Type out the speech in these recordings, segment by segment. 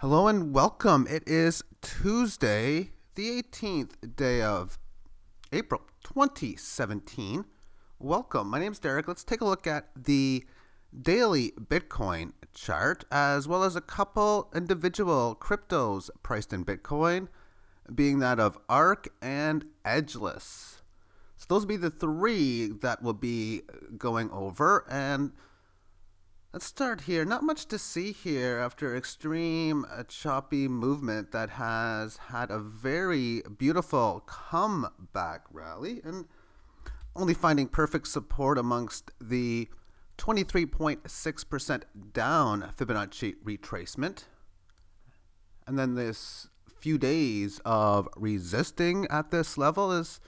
Hello and welcome. It is Tuesday, the 18th day of April 2017. Welcome. My name is Derek. Let's take a look at the daily Bitcoin chart as well as a couple individual cryptos priced in Bitcoin, being that of ARK and Edgeless. So those will be the three that we'll be going over, and let's start here. Not much to see here after extreme choppy movement that has had a very beautiful comeback rally and only finding perfect support amongst the 23.6% down Fibonacci retracement. And then this few days of resisting at this level is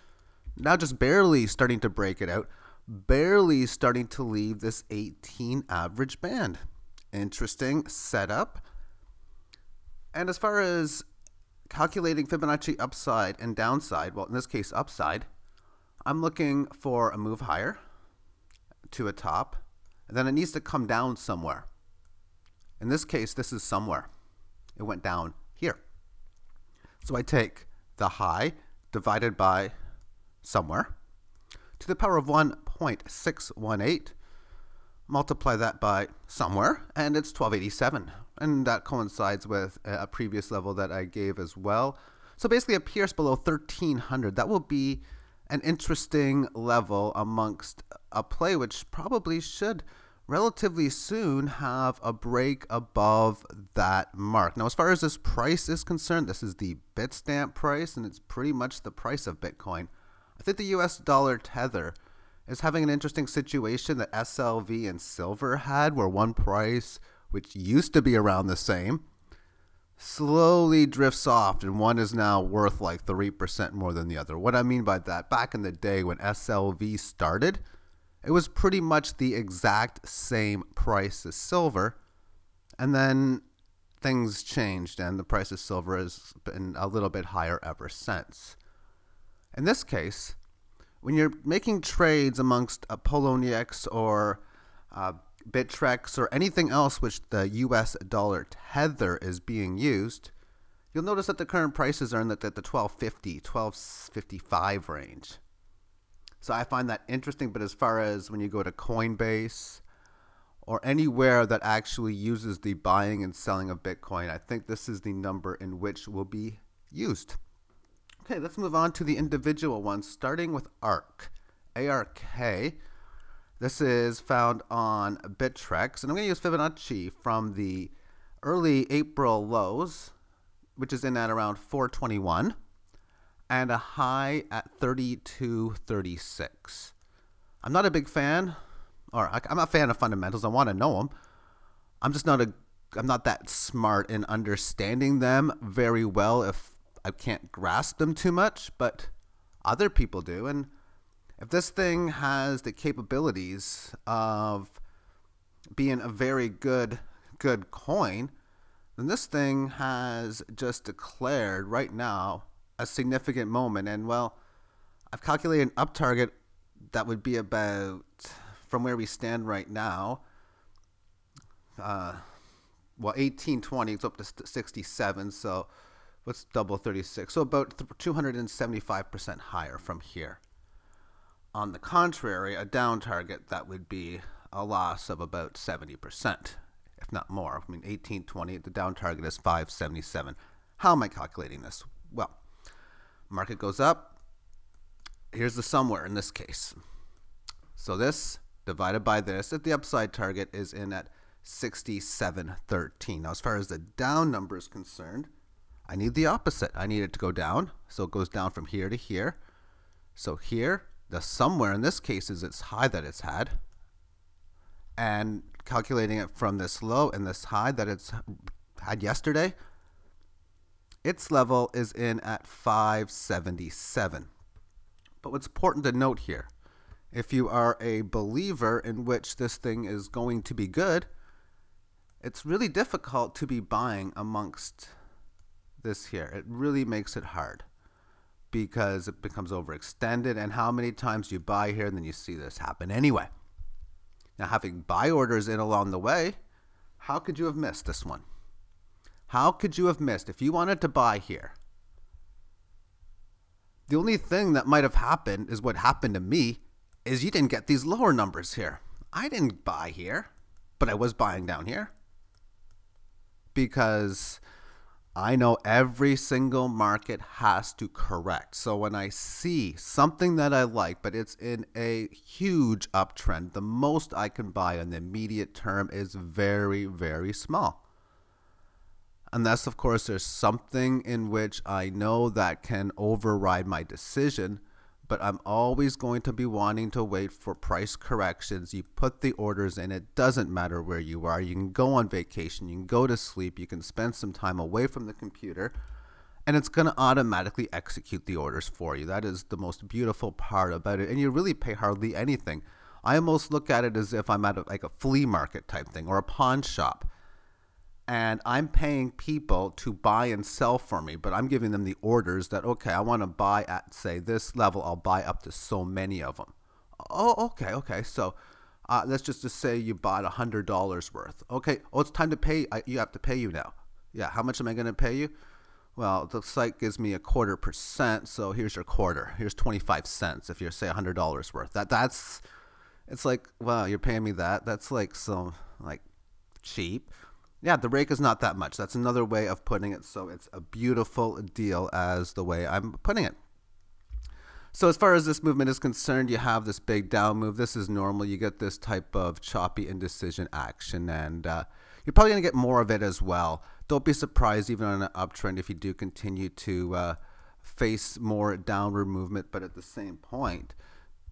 now just barely starting to break it out, barely starting to leave this 18 average band. Interesting setup. And as far as calculating Fibonacci upside and downside, well, in this case upside, I'm looking for a move higher to a top, and then it needs to come down somewhere. In this case, this is somewhere. It went down here. So I take the high divided by somewhere to the power of 1.618, multiply that by somewhere, and it's 1287. And that coincides with a previous level that I gave as well. So basically a pierce below 1300. That will be an interesting level amongst a play which probably should relatively soon have a break above that mark. Now, as far as this price is concerned, this is the Bitstamp price, and it's pretty much the price of Bitcoin. I think the US dollar tether is having an interesting situation that SLV and silver had, where one price, which used to be around the same, slowly drifts off, and one is now worth like 3% more than the other. What I mean by that, back in the day when SLV started, it was pretty much the exact same price as silver, and then things changed, and the price of silver has been a little bit higher ever since. In this case, when you're making trades amongst a Poloniex or Bittrex or anything else which the US dollar tether is being used, you'll notice that the current prices are in the 1250, 1255 range. So I find that interesting, but as far as when you go to Coinbase or anywhere that actually uses the buying and selling of Bitcoin, I think this is the number in which will be used. Okay, let's move on to the individual ones, starting with ARK. ARK. This is found on Bittrex, and I'm going to use Fibonacci from the early April lows, which is in at around 421, and a high at 3236. I'm not a big fan, or I'm a fan of fundamentals. I want to know them. I'm not that smart in understanding them very well if I can't grasp them too much, but other people do. And if this thing has the capabilities of being a very good coin, then this thing has just declared right now a significant moment. And well, I've calculated an up target that would be about, from where we stand right now, 1820, it's up to 67, so let's double 36. So about 275% higher from here. On the contrary, a down target, that would be a loss of about 70%, if not more. I mean, 1820, the down target is 577. How am I calculating this? Well, market goes up. Here's the somewhere in this case. So this divided by this, the upside target is in at 6713. Now, as far as the down number is concerned, I need the opposite. I need it to go down. So it goes down from here to here. So here, the somewhere in this case is its high that it's had. And calculating it from this low and this high that it's had yesterday, its level is in at 577. But what's important to note here, if you are a believer in which this thing is going to be good, it's really difficult to be buying amongst this here. It really makes it hard because it becomes overextended, and how many times you buy here and then you see this happen anyway. Now, having buy orders in along the way, how could you have missed this one? How could you have missed if you wanted to buy here? The only thing that might have happened is what happened to me is you didn't get these lower numbers here. I didn't buy here, but I was buying down here because I know every single market has to correct. So when I see something that I like, but it's in a huge uptrend, the most I can buy in the immediate term is very, very small. Unless, of course, there's something in which I know that can override my decision, but I'm always going to be wanting to wait for price corrections. You put the orders in. It doesn't matter where you are. You can go on vacation. You can go to sleep. You can spend some time away from the computer, and it's going to automatically execute the orders for you. That is the most beautiful part about it, and you really pay hardly anything. I almost look at it as if I'm at like a flea market type thing or a pawn shop. And I'm paying people to buy and sell for me, but I'm giving them the orders that, okay, I want to buy at, say, this level. I'll buy up to so many of them. Oh, okay. So let's just say you bought $100 worth. Okay, it's time to pay. You have to pay you now. Yeah, how much am I going to pay you? Well, the site gives me 0.25%, so here's your quarter. Here's 25 cents if you're, say, $100 worth. It's like, wow, you're paying me that? That's like so, like, cheap. Yeah, the rake is not that much. That's another way of putting it. So it's a beautiful deal as the way I'm putting it. So as far as this movement is concerned, you have this big down move. This is normal. You get this type of choppy indecision action, and you're probably going to get more of it as well. Don't be surprised even on an uptrend if you do continue to face more downward movement, but at the same point,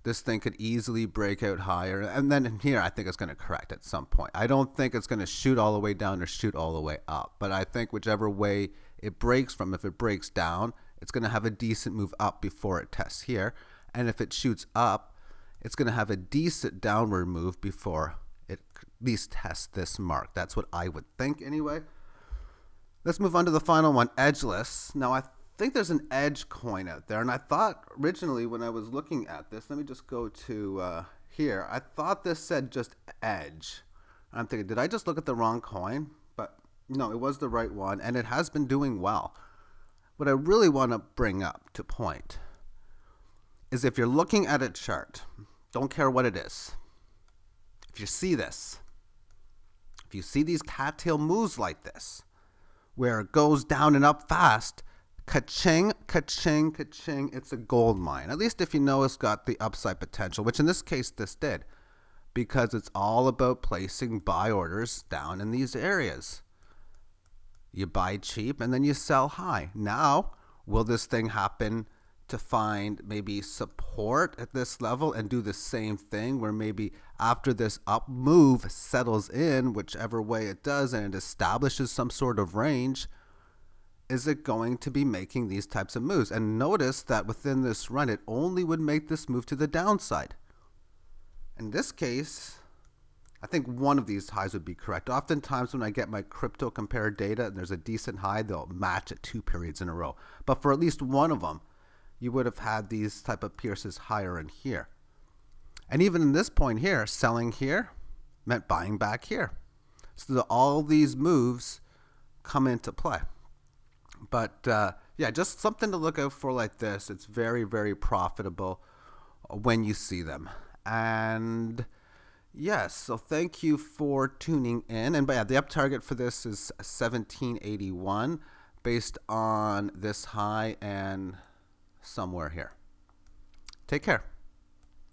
this thing could easily break out higher. And then here, I think it's going to correct at some point. I don't think it's going to shoot all the way down or shoot all the way up. But I think whichever way it breaks from, if it breaks down, it's going to have a decent move up before it tests here. And if it shoots up, it's going to have a decent downward move before it at least tests this mark. That's what I would think anyway. Let's move on to the final one, edgeless. Now, I think there's an edge coin out there, and I thought originally when I was looking at this, let me just go to here, I thought this said just edge. I'm thinking, did I just look at the wrong coin? But no, it was the right one, and it has been doing well. What I really want to bring up to point is if you're looking at a chart, don't care what it is, if you see this, if you see these cattail moves like this, where it goes down and up fast, ka-ching, ka-ching, ka-ching, it's a gold mine. At least if you know it's got the upside potential, which in this case this did, because it's all about placing buy orders down in these areas. You buy cheap and then you sell high. Now, will this thing happen to find maybe support at this level and do the same thing where maybe after this up move settles in, whichever way it does, and it establishes some sort of range? Is it going to be making these types of moves? And notice that within this run, it only would make this move to the downside. In this case, I think one of these highs would be correct. Oftentimes when I get my crypto compare data and there's a decent high, they'll match it 2 periods in a row. But for at least one of them, you would have had these type of pierces higher in here. And even in this point here, selling here meant buying back here. So all these moves come into play. But yeah, just something to look out for like this. It's very, very profitable when you see them. And yes, so thank you for tuning in. And yeah, the up target for this is 1781 based on this high and somewhere here. Take care.